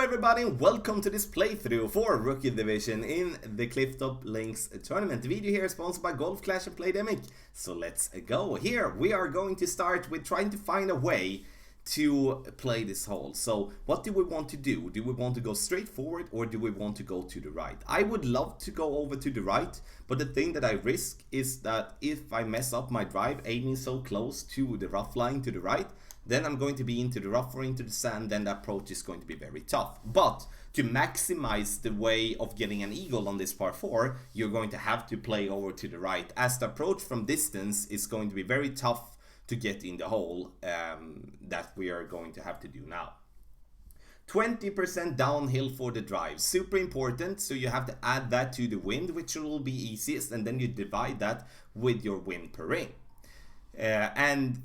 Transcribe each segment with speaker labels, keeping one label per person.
Speaker 1: everybody and welcome to this playthrough for Rookie Division in the Clifftop Links tournament. The video here is sponsored by Golf Clash and Playdemic. So let's go. Here we are going to start with trying to find a way to play this hole. So what do we want to do? Do we want to go straight forward or do we want to go to the right? I would love to go over to the right, but the thing that I risk is that if I mess up my drive aiming so close to the rough line to the right, then I'm going to be into the rough or into the sand, then the approach is going to be very tough. But to maximize the way of getting an eagle on this par 4, you're going to have to play over to the right, as the approach from distance is going to be very tough to get in the hole that we are going to have to do now. 20% downhill for the drive, super important, so you have to add that to the wind, which will be easiest, and then you divide that with your wind per ring. And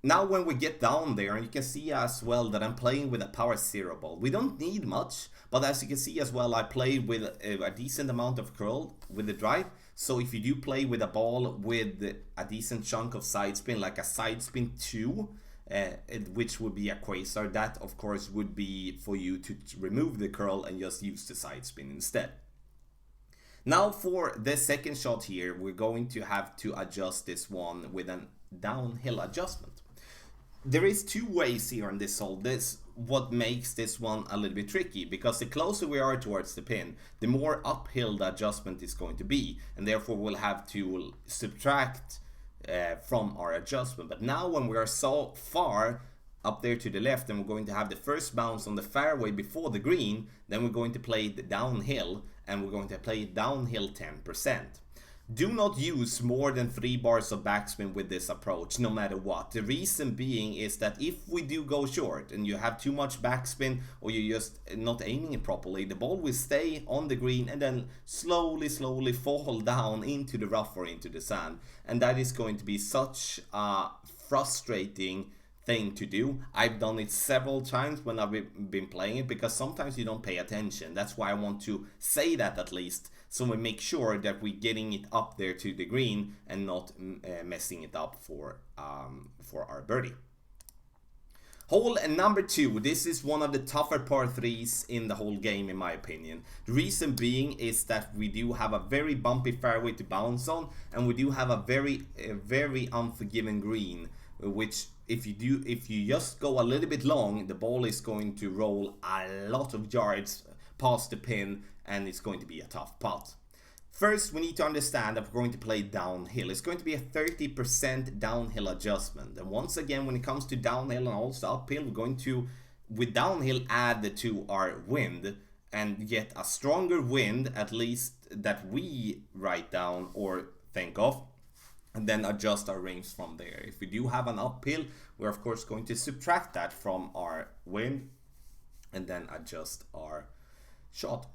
Speaker 1: now when we get down there, and you can see as well that I'm playing with a power 0 ball. We don't need much, but as you can see as well, I play with a decent amount of curl with the drive. So if you do play with a ball with a decent chunk of side spin, like a side spin 2, which would be a quasar, that of course would be for you to remove the curl and just use the side spin instead. Now for the second shot here, we're going to have to adjust this one with an downhill adjustment. There is two ways here on this hole. This what makes this one a little bit tricky, because the closer we are towards the pin, the more uphill the adjustment is going to be, and therefore we'll have to subtract from our adjustment. But now when we are so far up there to the left and we're going to have the first bounce on the fairway before the green, then we're going to play it downhill, and we're going to play it downhill 10%. Do not use more than 3 bars of backspin with this approach, no matter what. The reason being is that if we do go short and you have too much backspin, or you're just not aiming it properly, the ball will stay on the green and then slowly fall down into the rough or into the sand. And that is going to be such a frustrating thing to do. I've done it several times when I've been playing it, because sometimes you don't pay attention. That's why I want to say that at least, so we make sure that we're getting it up there to the green and not messing it up for our birdie. Hole number 2. This is one of the tougher par 3s in the whole game, in my opinion. The reason being is that we do have a very bumpy fairway to bounce on, and we do have a very unforgiving green, which if you just go a little bit long, the ball is going to roll a lot of yards past the pin, and it's going to be a tough putt. First, we need to understand that we're going to play downhill. It's going to be a 30% downhill adjustment. And once again, when it comes to downhill and also uphill, we're going to, with downhill, add to our wind and get a stronger wind, at least that we write down or think of, and then adjust our rings from there. If we do have an uphill, we're of course going to subtract that from our wind and then adjust our shot.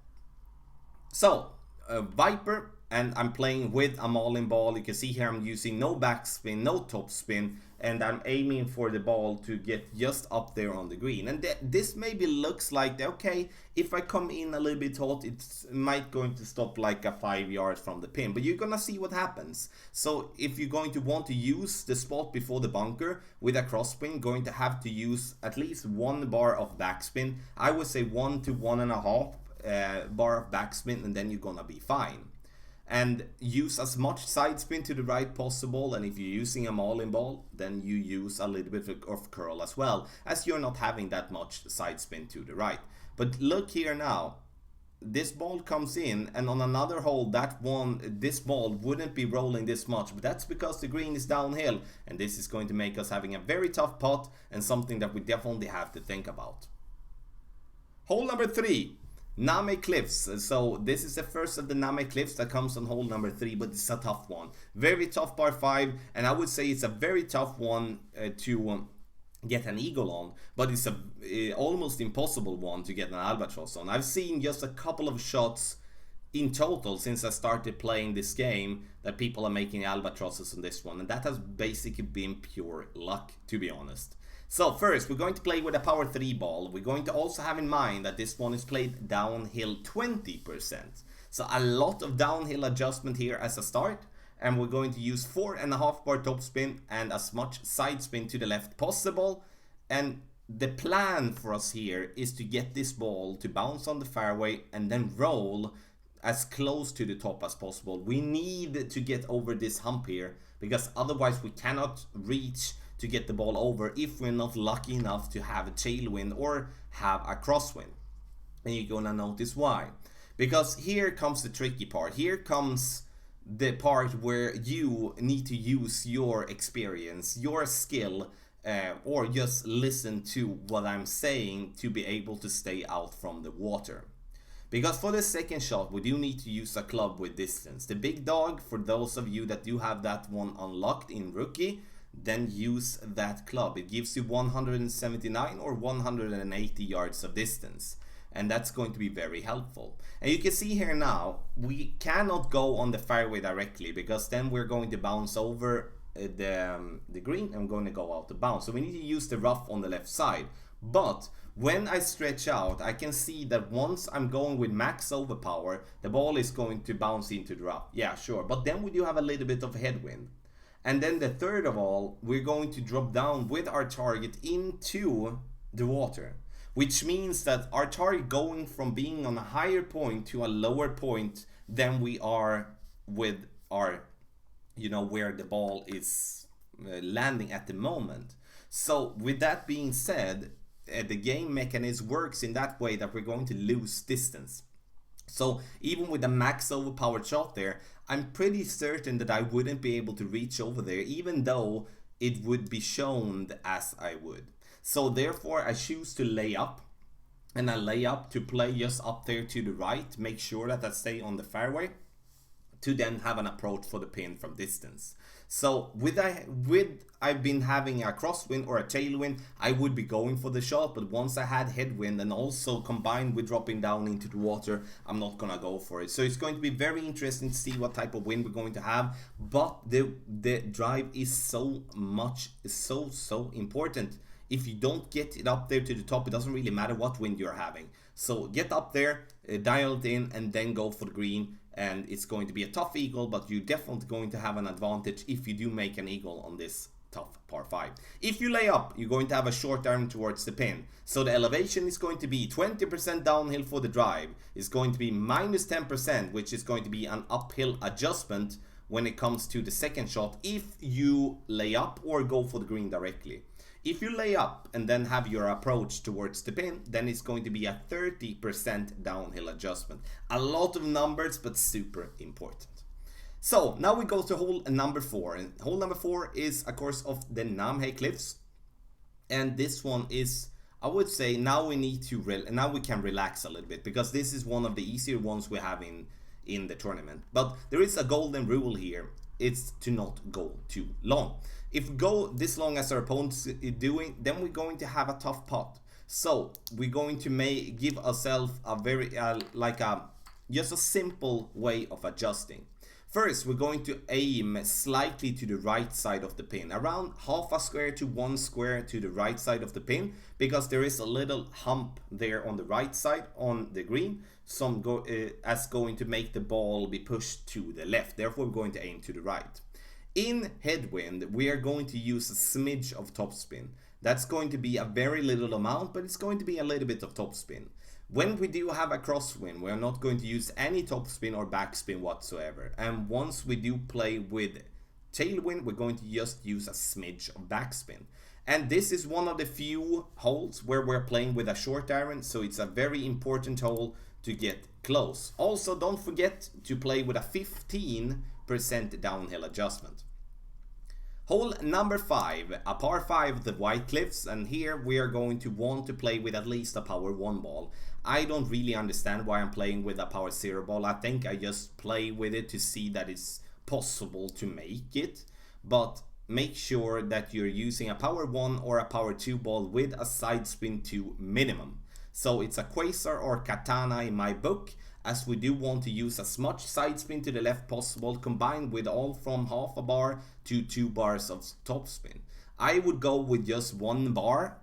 Speaker 1: So Viper, and I'm playing with a mauling ball. You can see here I'm using no backspin, no topspin, and I'm aiming for the ball to get just up there on the green. And this maybe looks like, okay, if I come in a little bit hot, it might going to stop like a 5 yards from the pin, but you're gonna see what happens. So if you're going to want to use the spot before the bunker with a crossspin, going to have to use at least 1 bar of backspin. I would say 1 to 1.5 bar of backspin, and then you're gonna be fine. And use as much side spin to the right possible, and if you're using a mauling ball, then you use a little bit of curl as well, as you're not having that much side spin to the right. But look here now, this ball comes in, and on another hole this ball wouldn't be rolling this much, but that's because the green is downhill, and this is going to make us having a very tough putt, and something that we definitely have to think about. Hole number 3. Namhae Cliffs. So this is the first of the Namhae Cliffs that comes on hole number 3, but it's a tough one. Very tough par 5, and I would say it's a very tough one to get an eagle on, but it's a almost impossible one to get an albatross on. I've seen just a couple of shots in total since I started playing this game that people are making albatrosses on this one, and that has basically been pure luck, to be honest. So first, we're going to play with a power 3 ball. We're going to also have in mind that this one is played downhill 20%. So a lot of downhill adjustment here as a start. And we're going to use 4.5 bar topspin and as much side spin to the left possible. And the plan for us here is to get this ball to bounce on the fairway and then roll as close to the top as possible. We need to get over this hump here, because otherwise we cannot reach to get the ball over if we're not lucky enough to have a tailwind or have a crosswind. And you're gonna notice why. Because here comes the tricky part. Here comes the part where you need to use your experience, your skill, or just listen to what I'm saying to be able to stay out from the water. Because for the second shot, we do need to use a club with distance. The big dog, for those of you that do have that one unlocked in Rookie, then use that club. It gives you 179 or 180 yards of distance. And that's going to be very helpful. And you can see here now, we cannot go on the fairway directly, because then we're going to bounce over the green and we're going to go out of bounds. So we need to use the rough on the left side. But when I stretch out, I can see that once I'm going with max overpower, the ball is going to bounce into the rough. Yeah, sure. But then we do have a little bit of headwind. And then the third of all, we're going to drop down with our target into the water, which means that our target going from being on a higher point to a lower point than we are with our, where the ball is landing at the moment. So with that being said, the game mechanism works in that way that we're going to lose distance. So even with a max overpowered shot there, I'm pretty certain that I wouldn't be able to reach over there, even though it would be shown as I would. So therefore I choose to lay up, and I lay up to play just up there to the right, make sure that I stay on the fairway, to then have an approach for the pin from distance. So I've been having a crosswind or a tailwind, I would be going for the shot, but once I had headwind and also combined with dropping down into the water, I'm not gonna go for it. So it's going to be very interesting to see what type of wind we're going to have, but the drive is so important. If you don't get it up there to the top, it doesn't really matter what wind you're having. So get up there, dial it in, and then go for the green. And it's going to be a tough eagle, but you're definitely going to have an advantage if you do make an eagle on this tough par 5. If you lay up, you're going to have a short arm towards the pin. So the elevation is going to be 20% downhill for the drive. It's going to be minus 10%, which is going to be an uphill adjustment when it comes to the second shot if you lay up or go for the green directly. If you lay up and then have your approach towards the pin, then it's going to be a 30% downhill adjustment. A lot of numbers, but super important. So now we go to hole number 4. And hole number 4 is, of course, of the Namhae cliffs. And this one is, I would say, now we can relax a little bit, because this is one of the easier ones we have in the tournament. But there is a golden rule here. It's to not go too long. If we go this long as our opponents is doing, then we're going to have a tough putt. So we're going to give ourselves a very just a simple way of adjusting. First, we're going to aim slightly to the right side of the pin, around half a square to 1 square to the right side of the pin, because there is a little hump there on the right side on the green, as going to make the ball be pushed to the left. Therefore, we're going to aim to the right. In headwind, we are going to use a smidge of topspin. That's going to be a very little amount, but it's going to be a little bit of topspin. When we do have a crosswind, we are not going to use any topspin or backspin whatsoever. And once we do play with tailwind, we're going to just use a smidge of backspin. And this is one of the few holes where we're playing with a short iron, so it's a very important hole to get close. Also, don't forget to play with a 15% downhill adjustment. Hole number 5, a par 5 of the White Cliffs, and here we are going to want to play with at least a power 1 ball. I don't really understand why I'm playing with a power 0 ball. I think I just play with it to see that it's possible to make it, but make sure that you're using a power 1 or a power 2 ball with a side spin 2 minimum. So it's a Quasar or Katana in my book, as we do want to use as much side spin to the left possible, combined with all from half a bar to 2 bars of topspin. I would go with just 1 bar.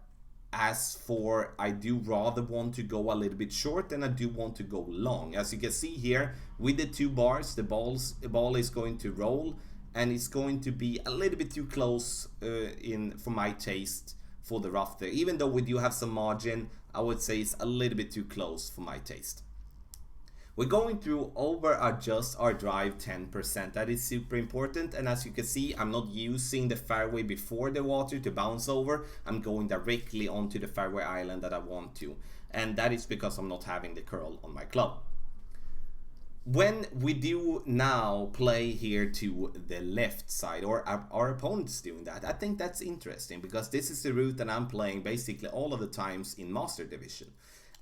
Speaker 1: As for, I do rather want to go a little bit short than I do want to go long. As you can see here, with the 2 bars, the ball is going to roll, and it's going to be a little bit too close for my taste for the rough there. Even though we do have some margin, I would say it's a little bit too close for my taste. We're going to over adjust our drive 10%. That is super important, and as you can see, I'm not using the fairway before the water to bounce over. I'm going directly onto the fairway island that I want to, and that is because I'm not having the curl on my club. When we do now play here to the left side, or our opponent's doing that, I think that's interesting because this is the route that I'm playing basically all of the times in Master Division.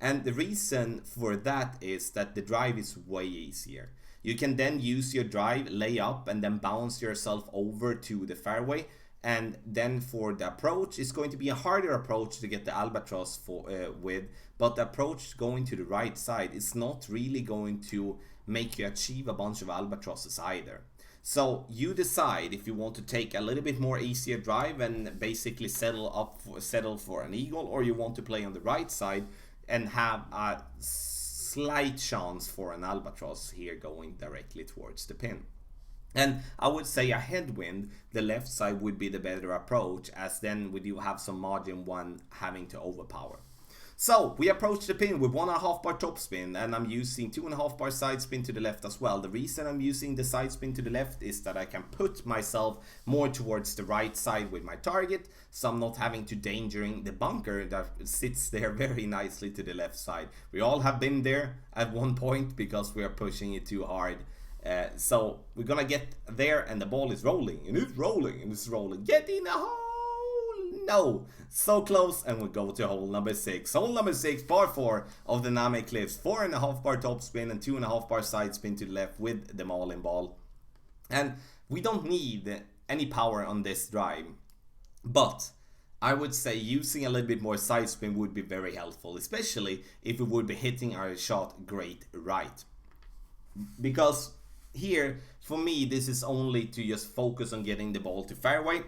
Speaker 1: And the reason for that is that the drive is way easier. You can then use your drive, lay up, and then bounce yourself over to the fairway. And then for the approach, it's going to be a harder approach to get the albatross with. But the approach going to the right side is not really going to make you achieve a bunch of albatrosses either. So you decide if you want to take a little bit more easier drive and basically settle for an eagle, or you want to play on the right side and have a slight chance for an albatross here going directly towards the pin. And I would say a headwind, the left side would be the better approach, as then we do have some margin one having to overpower. So we approach the pin with 1.5 bar topspin, and I'm using 2.5 bar side spin to the left as well. The reason I'm using the side spin to the left is that I can put myself more towards the right side with my target, so I'm not having to endangering the bunker that sits there very nicely to the left side. We all have been there at one point because we are pushing it too hard. So we're gonna get there, and the ball is rolling, and it's rolling, and it's rolling. Get in the hole! No! So close, and we go to hole number 6. Hole number 6, par 4 of the Namhae Cliffs. 4.5 bar topspin and 2.5 bar side spin to the left with the Marlin ball. And we don't need any power on this drive, but I would say using a little bit more side spin would be very helpful, especially if we would be hitting our shot great right. Because here, for me, this is only to just focus on getting the ball to fairway.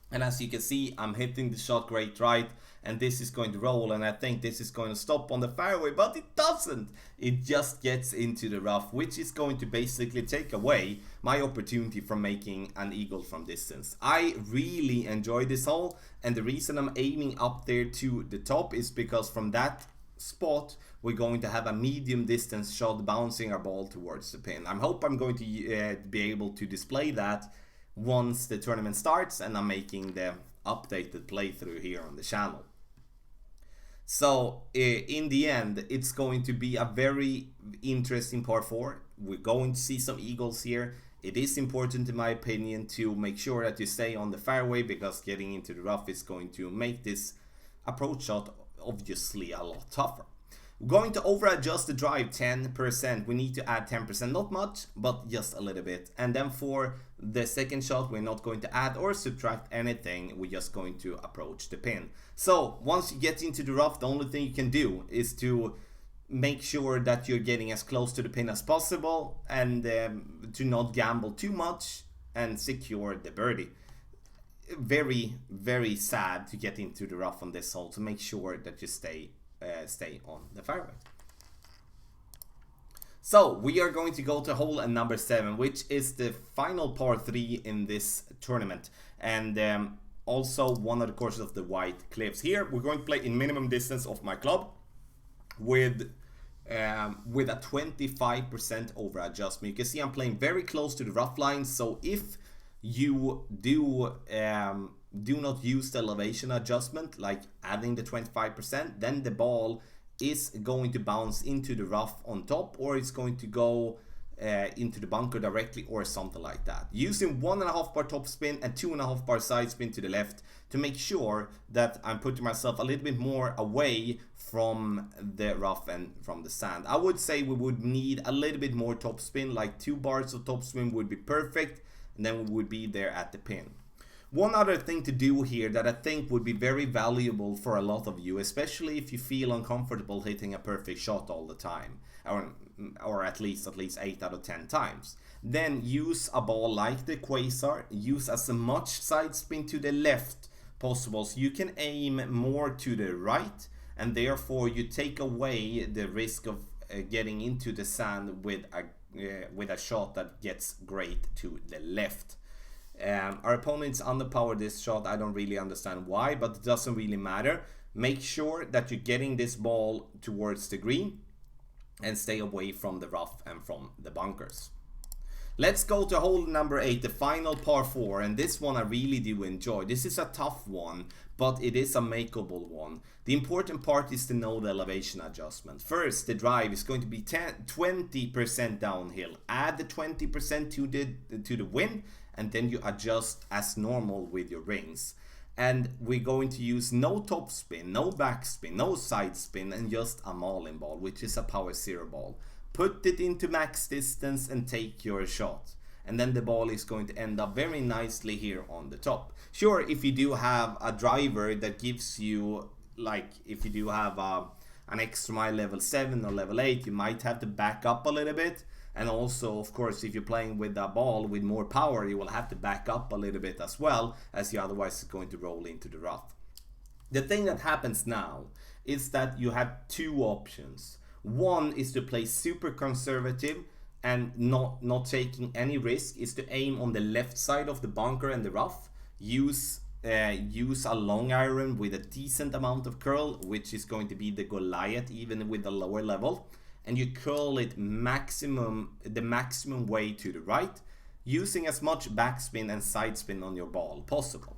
Speaker 1: And as you can see, I'm hitting the shot great right, and this is going to roll, and I think this is going to stop on the fairway, but it doesn't. It just gets into the rough, which is going to basically take away my opportunity from making an eagle from distance. I really enjoy this hole, and the reason I'm aiming up there to the top is because from that spot we're going to have a medium distance shot bouncing our ball towards the pin. I hope I'm going to be able to display that once the tournament starts and I'm making the updated playthrough here on the channel. So in the end, it's going to be a very interesting par 4. We're going to see some eagles here. It is important, in my opinion, to make sure that you stay on the fairway, because getting into the rough is going to make this approach shot obviously a lot tougher. We're going to over adjust the drive 10%. We need to add 10%, not much, but just a little bit. And then for the second shot, we're not going to add or subtract anything. We're just going to approach the pin. So once you get into the rough, the only thing you can do is to make sure that you're getting as close to the pin as possible, and to not gamble too much and secure the birdie. Very, very sad to get into the rough on this hole, to make sure that you stay on the fairway. So we are going to go to hole number 7, which is the final par 3 in this tournament, and also one of the courses of the White Cliffs. Here we're going to play in minimum distance of my club with a 25% over adjustment. You can see I'm playing very close to the rough line, so if you do not use the elevation adjustment, like adding the 25%, then the ball is going to bounce into the rough on top, or it's going to go into the bunker directly, or something like that. Using 1.5 bar top spin and 2.5 bar side spin to the left to make sure that I'm putting myself a little bit more away from the rough and from the sand. I would say we would need a little bit more top spin, like 2 bars of top spin would be perfect, and then we would be there at the pin. One other thing to do here that I think would be very valuable for a lot of you, especially if you feel uncomfortable hitting a perfect shot all the time, or at least 8 out of 10 times, then use a ball like the Quasar. Use as much side spin to the left possible, so you can aim more to the right, and therefore you take away the risk of getting into the sand with a shot that gets great to the left. Our opponents underpowered this shot. I don't really understand why, but it doesn't really matter. Make sure that you're getting this ball towards the green and stay away from the rough and from the bunkers. Let's go to hole number 8, the final par 4, and this one I really do enjoy. This is a tough one, but it is a makeable one. The important part is to know the elevation adjustment. First, the drive is going to be 20% downhill. Add the 20% to the wind, and then you adjust as normal with your rings. And we're going to use no topspin, no backspin, no side spin, and just a mauling ball, which is a power 0 ball. Put it into max distance and take your shot. And then the ball is going to end up very nicely here on the top. Sure, if you do have a driver that gives you, like if you do have an extra mile level 7 or level 8, you might have to back up a little bit. And also, of course, if you're playing with a ball with more power, you will have to back up a little bit as well, as you otherwise are going to roll into the rough. The thing that happens now is that you have two options. One is to play super conservative and not taking any risk, is to aim on the left side of the bunker and the rough. Use a long iron with a decent amount of curl, which is going to be the Goliath even with the lower level. And you curl it the maximum way to the right, using as much backspin and side spin on your ball possible.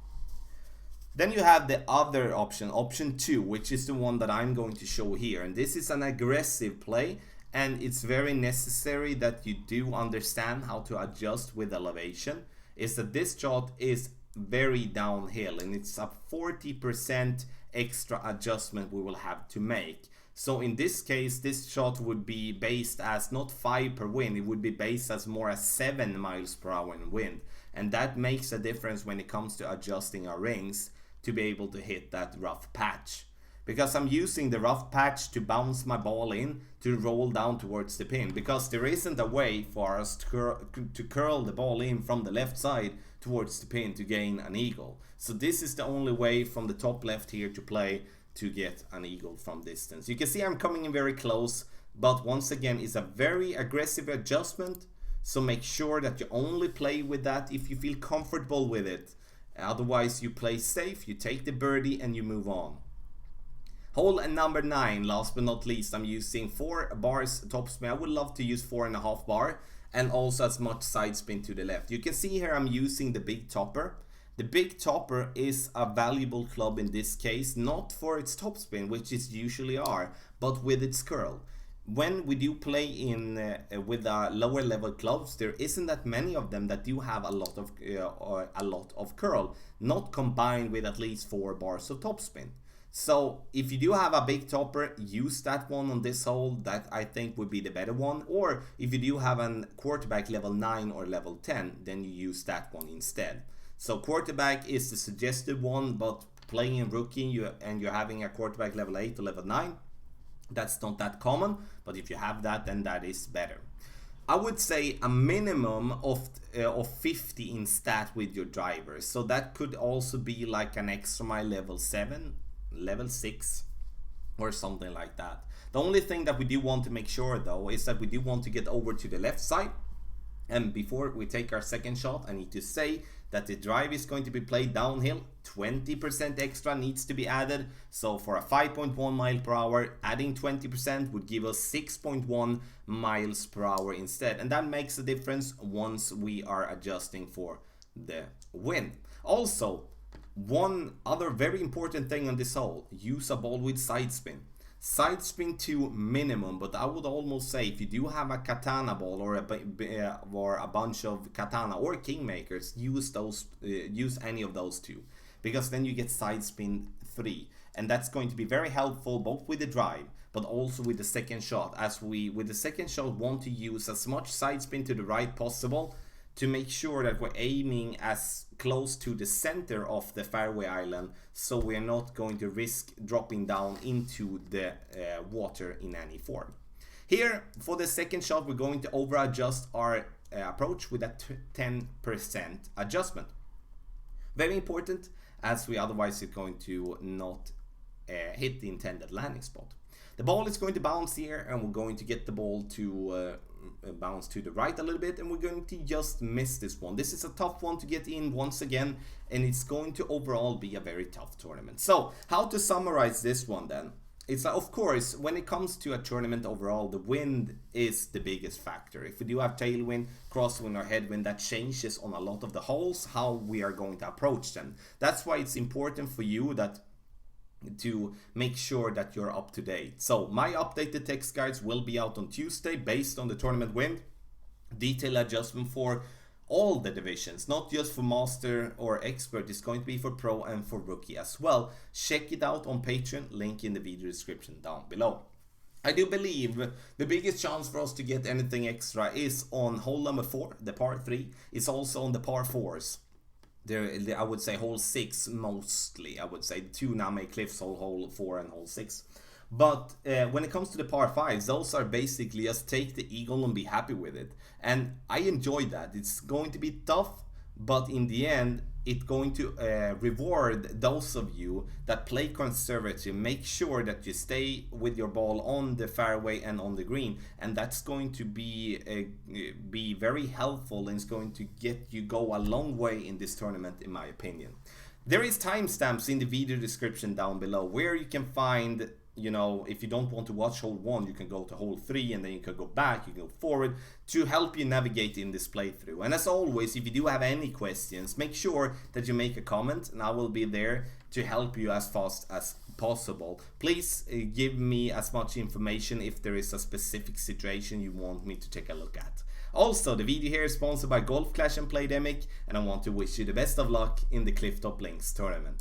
Speaker 1: Then you have the other option, option 2, which is the one that I'm going to show here. And this is an aggressive play, and it's very necessary that you do understand how to adjust with elevation. Is that this shot is very downhill, and it's a 40% extra adjustment we will have to make. So in this case, this shot would be based as not 5 per wind, it would be based as more as 7 miles per hour in wind. And that makes a difference when it comes to adjusting our rings to be able to hit that rough patch. Because I'm using the rough patch to bounce my ball in to roll down towards the pin. Because there isn't a way for us to curl the ball in from the left side towards the pin to gain an eagle. So this is the only way from the top left here to play to get an eagle from distance. You can see I'm coming in very close, but once again it's a very aggressive adjustment, so make sure that you only play with that if you feel comfortable with it. Otherwise you play safe, you take the birdie and you move on. Hole number 9, last but not least, I'm using 4 bars topspin. I would love to use 4.5 bar and also as much side spin to the left. You can see here I'm using the big topper. The big topper is a valuable club in this case, not for its topspin, which it usually are, but with its curl. When we do play in with lower level clubs, there isn't that many of them that do have a lot of curl, not combined with at least 4 bars of topspin. So if you do have a big topper, use that one on this hole. That I think would be the better one. Or if you do have a quarterback level 9 or level 10, then you use that one instead. So quarterback is the suggested one, but playing in rookie and you're having a quarterback level 8 or level 9, that's not that common, but if you have that, then that is better. I would say a minimum of 50 in stat with your drivers. So that could also be like an extra mile level 7, level 6, or something like that. The only thing that we do want to make sure though is that we do want to get over to the left side. And before we take our second shot, I need to say that the drive is going to be played downhill. 20% extra needs to be added. So for a 5.1 mile per hour, adding 20% would give us 6.1 miles per hour instead. And that makes a difference once we are adjusting for the wind. Also, one other very important thing on this hole, use a ball with side spin. Side spin to minimum, but I would almost say if you do have a katana ball or a bunch of katana or kingmakers, use any of those two, because then you get side spin 3, and that's going to be very helpful both with the drive but also with the second shot, as we with the second shot want to use as much side spin to the right possible to make sure that we're aiming as close to the center of the fairway island, so we're not going to risk dropping down into the water in any form. Here, for the second shot, we're going to over adjust our approach with a 10% adjustment. Very important, as we otherwise are going to not hit the intended landing spot. The ball is going to bounce here, and we're going to get the ball to bounce to the right a little bit, and we're going to just miss this one. This is a tough one to get in once again, and it's going to overall be a very tough tournament. So how to summarize this one then? It's like, of course, when it comes to a tournament overall, the wind is the biggest factor. If we do have tailwind, crosswind, or headwind, that changes on a lot of the holes how we are going to approach them. That's why it's important for you to make sure that you're up to date. So my updated text guides will be out on Tuesday based on the tournament wind. Detailed adjustment for all the divisions, not just for master or expert. It's going to be for pro and for rookie as well. Check it out on Patreon, link in the video description down below. I do believe the biggest chance for us to get anything extra is on hole number 4, the par 3. It's also on the par 4s. I would say hole 6 mostly. I would say 2 Namhae cliffs, hole 4 and hole 6. But when it comes to the par 5s, those are basically just take the eagle and be happy with it. And I enjoy that. It's going to be tough, but in the end, it's going to reward those of you that play conservative. Make sure that you stay with your ball on the fairway and on the green, and that's going to be very helpful, and it's going to get you go a long way in this tournament, in my opinion. There is timestamps in the video description down below where you can find, you know, if you don't want to watch hole 1, you can go to hole 3, and then you can go back, you can go forward to help you navigate in this playthrough. And as always, if you do have any questions, make sure that you make a comment, and I will be there to help you as fast as possible. Please give me as much information if there is a specific situation you want me to take a look at. Also, the video here is sponsored by Golf Clash and Playdemic, and I want to wish you the best of luck in the Clifftop Links tournament.